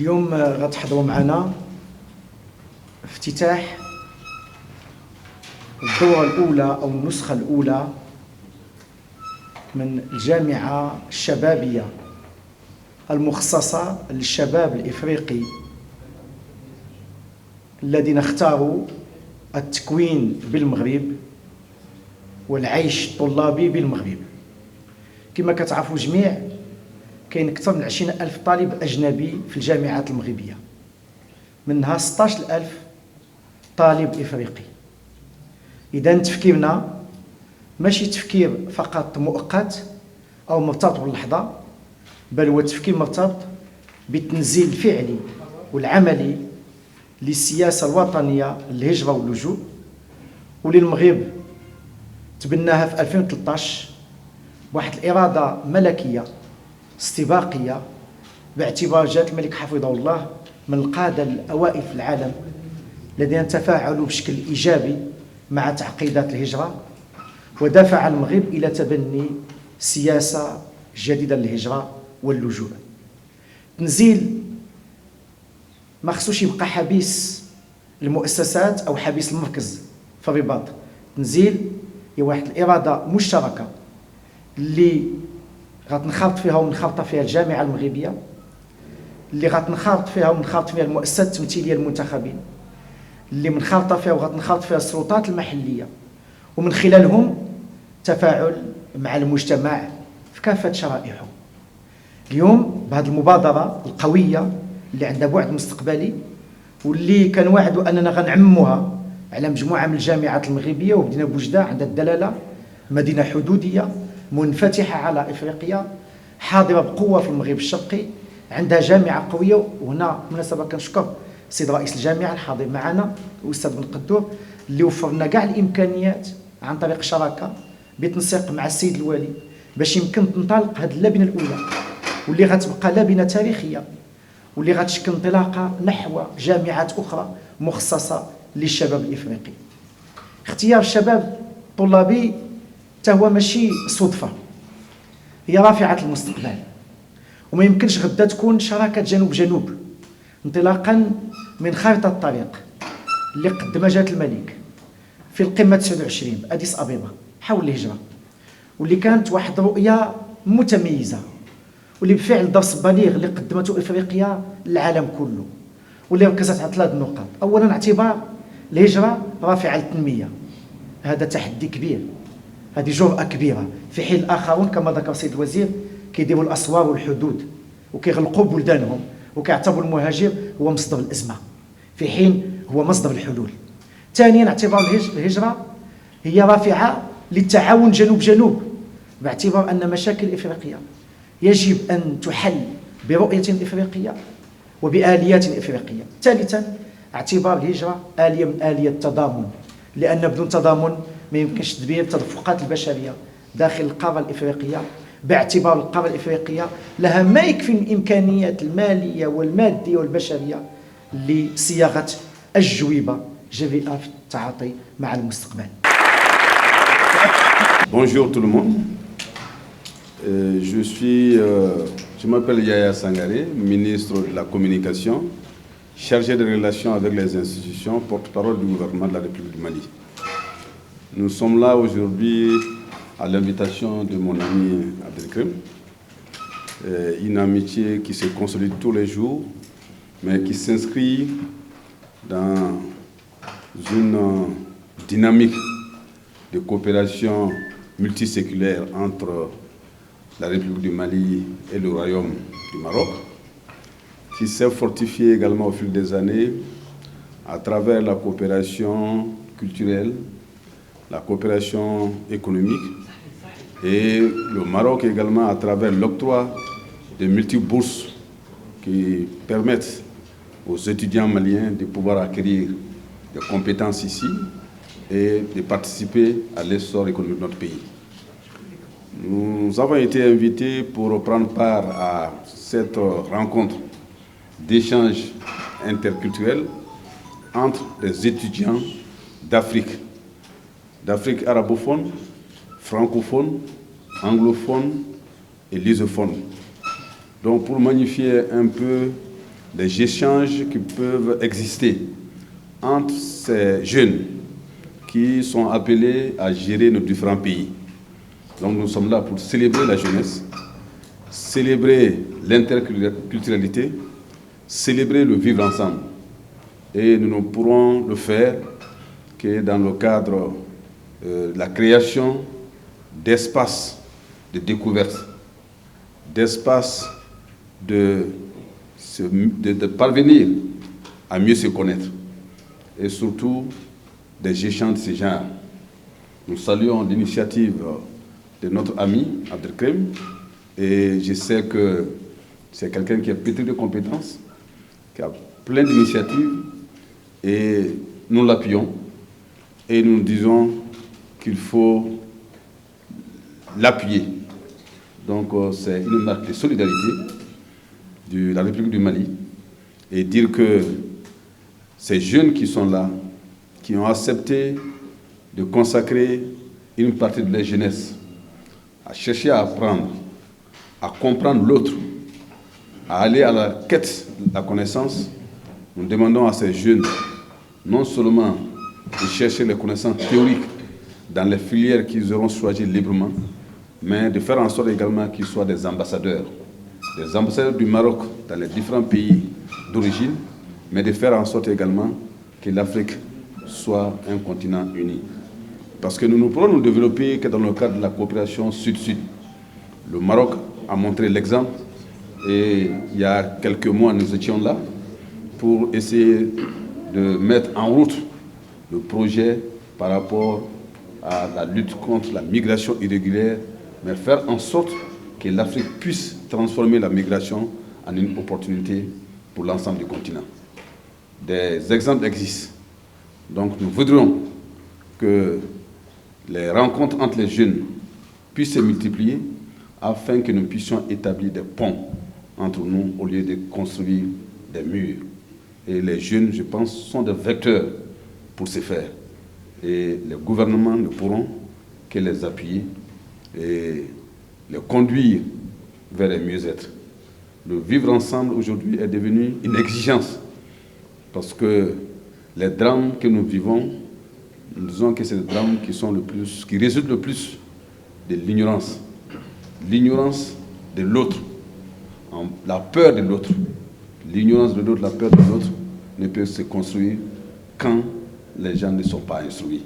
اليوم غتحضروا معنا افتتاح الدورة الأولى أو النسخة الأولى من الجامعة الشبابية المخصصة للشباب الإفريقي الذين اختاروا التكوين بالمغرب والعيش الطلابي بالمغرب. كما كتعرفوا جميع كاين أكثر من 20,000 طالب أجنبي في الجامعات المغربية، منها 16,000 طالب إفريقي. إذا تفكيرنا ماشي تفكير فقط مؤقت أو مرتبط باللحظة، بل هو تفكير مرتبط بالتنزيل الفعلي والعملي للسياسة الوطنية للهجرة واللجوء، واللي المغرب تبناها في 2013 بواحد الإرادة ملكية استباقية، باعتبار جلالة الملك حفظه الله من القادة الأوائل في العالم الذين تفاعلوا بشكل إيجابي مع تعقيدات الهجرة، ودفع المغرب إلى تبني سياسة جديدة للهجرة واللجوء. تنزيل ما خصوش يبقى حبيس المؤسسات أو حبيس المركز في الرباط. تنزيل هي واحد الإرادة مشتركة اللي غتنخرط فيها ومنخرطة فيها الجامعة المغربية، اللي غتنخرط فيها ومنخرط فيها المؤسسات التمثيلية المنتخبين، اللي منخرطة فيها وغتنخرط فيها السلطات المحلية، ومن خلالهم تفاعل مع المجتمع في كافة شرائحه. اليوم بهذه المبادرة القوية اللي عندها بعد مستقبلي، واللي كنوعدوا أننا غنعموها على مجموعة من الجامعات المغربية، وبدينا بوجدة عندها الدلالة مدينة حدودية منفتحة على إفريقيا، حاضرة بقوة في المغرب الشرقي، عندها جامعة قوية. وهنا بالمناسبة كنشكر السيد رئيس الجامعة الحاضر معنا الأستاذ بن قدور اللي وفر لنا كاع الإمكانيات عن طريق شراكة بتنسيق مع السيد الوالي باش يمكن تنطلق هذه اللبنة الأولى، واللي غتبقى لبنة تاريخية، واللي غتشكل انطلاقة نحو جامعات أخرى مخصصة للشباب الإفريقي. اختيار الشباب الطلابي هو ماشي صدفة، هي رافعة المستقبل، وما يمكنش غدا تكون شراكة جنوب جنوب انطلاقا من خارطة الطريق اللي قدمها جلالة الملك في القمة 29 بأديس أبيبا حول الهجرة، واللي كانت واحد رؤية متميزة، واللي بفعل درس بليغ اللي قدمته إفريقيا للعالم كله، واللي ركزت على 3 نقاط. أولا اعتبار الهجرة رافعة للتنمية، هذا تحدي كبير، هذه جرأة كبيرة، في حين الآخرون كما ذكر السيد الوزير كيديروا الأسوار والحدود وكيغلقوا بلدانهم وكيعتبروا المهاجر هو مصدر الأزمة، في حين هو مصدر الحلول. ثانيا اعتبار الهجرة هي رافعة للتعاون جنوب جنوب، باعتبار أن مشاكل إفريقيا يجب أن تحل برؤية إفريقية وبآليات إفريقية. ثالثا اعتبار الهجرة آلية من آلية التضامن، لأن بدون تضامن ما يمكنش تدبير التدفقات البشرية داخل القارة الإفريقية، باعتبار القارة الإفريقية لها ما يكفي من الإمكانيات المالية والمادية والبشرية لصياغة أجوبة جريئة في التعاطي مع المستقبل. Bonjour tout le monde. Je m'appelle Yaya Sangaré, ministre de la Communication, chargé des relations avec les institutions, porte-parole du gouvernement de la République du Mali. Nous sommes là aujourd'hui à l'invitation de mon ami Abdelkrim, une amitié qui se consolide tous les jours, mais qui s'inscrit dans une dynamique de coopération multiséculaire entre la République du Mali et le Royaume du Maroc, qui s'est fortifiée également au fil des années à travers la coopération culturelle, la coopération économique, et le Maroc également à travers l'octroi de multiples bourses qui permettent aux étudiants maliens de pouvoir acquérir des compétences ici et de participer à l'essor économique de notre pays. Nous avons été invités pour prendre part à cette rencontre d'échange interculturel entre des étudiants d'Afrique arabophone, francophone, anglophone et lusophone. Donc pour magnifier un peu des échanges qui peuvent exister entre ces jeunes qui sont appelés à gérer nos différents pays. Donc nous sommes là pour célébrer la jeunesse, célébrer l'interculturalité, célébrer le vivre ensemble. Et nous ne pourrons le faire que dans le cadre de la création d'espaces de découverte, d'espaces de parvenir à mieux se connaître et surtout des échanges de ce genre. Nous saluons l'initiative de notre ami Abdelkrim et je sais que c'est quelqu'un qui est pétri de compétences, qui a plein d'initiatives et nous l'appuyons et nous disons qu'il faut l'appuyer. Donc c'est une marque de solidarité de la République du Mali et dire que ces jeunes qui sont là, qui ont accepté de consacrer une partie de leur jeunesse à chercher à apprendre, à comprendre l'autre, à aller à la quête de la connaissance, nous demandons à ces jeunes non seulement de chercher les connaissances théoriques dans les filières qu'ils auront choisies librement, mais de faire en sorte également qu'ils soient des ambassadeurs du Maroc dans les différents pays d'origine, mais de faire en sorte également que l'Afrique soit un continent uni. Parce que nous ne pourrons nous développer que dans le cadre de la coopération sud-sud. Le Maroc a montré l'exemple et il y a quelques mois nous étions là pour essayer de mettre en route le projet par rapport à la lutte contre la migration irrégulière, mais faire en sorte que l'Afrique puisse transformer la migration en une opportunité pour l'ensemble du continent. Des exemples existent. Donc nous voudrions que les rencontres entre les jeunes puissent se multiplier afin que nous puissions établir des ponts entre nous au lieu de construire des murs. Et les jeunes, je pense, sont des vecteurs pour ce faire. Et les gouvernements ne pourront que les appuyer et les conduire vers le mieux-être. Le vivre ensemble aujourd'hui est devenu une exigence parce que les drames que nous vivons, nous disons que c'est des drames qui résultent le plus de l'ignorance. L'ignorance de l'autre, la peur de l'autre. L'ignorance de l'autre, la peur de l'autre ne peut se construire quand les gens ne sont pas instruits.